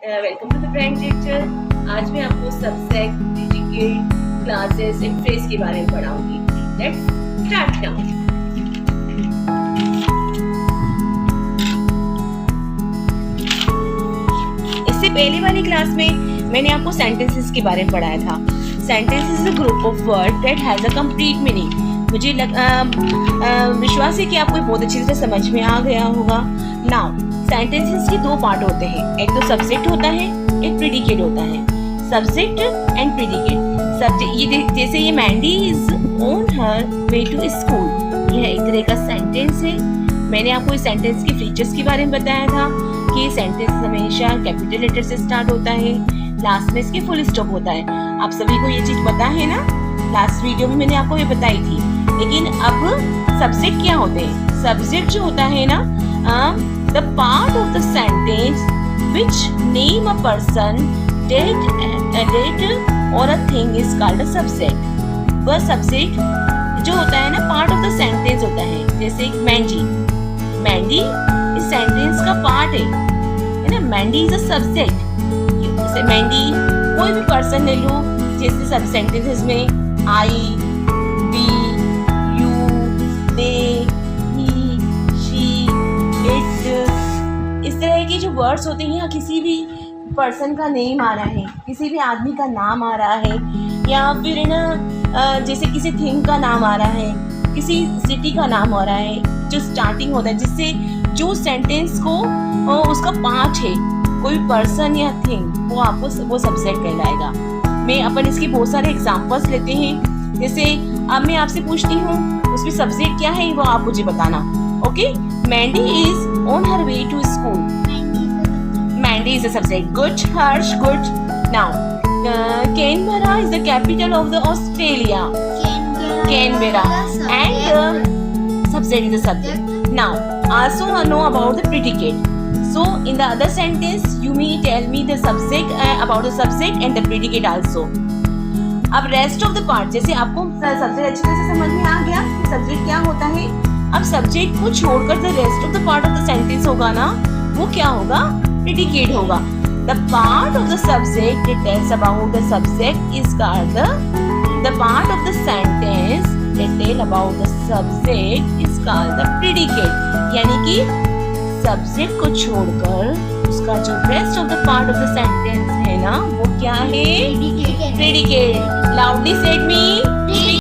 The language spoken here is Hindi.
Welcome to the brand teacher. आज मैं आपको subject, predicate, clauses and phrase के बारे में पढ़ाऊंगी। Let's start now. इससे पहले वाली क्लास में मैंने आपको सेंटेंसेस के बारे में पढ़ाया था। Sentences is a group of word that has a complete meaning. मुझे विश्वास है कि आपको बहुत अच्छी तरह समझ में आ गया होगा। नाउ सेंटेंसेस के दो पार्ट होते हैं, एक तो सब्जेक्ट होता है, एक प्रीडिकेट होता है। Subject and predicate. सब्जेक्ट ये जैसे ये Mandy is on her way to school, यह एक तरह का सेंटेंस है। मैंने आपको इस सेंटेंस के फीचर्स के बारे में बताया था कि सेंटेंस हमेशा कैपिटल लेटर से स्टार्ट होता है, लास्ट में इसके फुल स्टॉप होता है। आप सभी को ये चीज पता है ना, लास्ट वीडियो में मैंने आपको ये बताई थी। लेकिन अब सब्जेक्ट क्या होते हैं? सब्जेक्ट जो होता है ना, the part of the sentence which name a person, date or a thing is called a subject। वह subject जो होता है ना, part of the sentence होता है। जैसे मैंडी, मैंडी इस sentence का part है ना। Mandy is a subject। जैसे मैंडी कोई भी person ले लो, जैसे सब sentences में I, we, you, they, इस तरह के जो वर्ड्स होते हैं, या किसी भी पर्सन का नेम आ रहा है, किसी भी आदमी का नाम आ रहा है, या फिर ना जैसे किसी थिंग का नाम आ रहा है, किसी सिटी का नाम आ रहा है, जो स्टार्टिंग होता है, जिससे जो सेंटेंस को उसका पार्ट है, कोई पर्सन या थिंग, वो आपको वो सब्जेक्ट कहलाएगा। मैं अपन इसके बहुत सारे एग्जांपल्स लेते हैं। जैसे अब मैं आपसे पूछती हूँ, उसमें सब्जेक्ट क्या है वो आप मुझे बताना। Okay, Mandy is on her way to school। Mandy is a subject. Good, Harsh, good. Now, Canberra is the capital of the Australia। Canberra. And subject is the subject. Now, also know about the predicate। So, in the other sentence, you may tell me the subject about the subject and the predicate also। अब rest of the part, जैसे आपको subject अच्छी तरह से समझ में आ गया कि subject क्या होता है। अब सब्जेक्ट को छोड़कर the rest of the part of the sentence होगा ना, वो क्या होगा? प्रीडिकेट होगा। The part of the subject that tells about the subject is called the part of the sentence that tell about the subject is called the predicate. यानी कि सब्जेक्ट को छोड़कर उसका जो rest of the part of the sentence है ना, वो क्या है? प्रीडिकेट। लाउडली सेड मी।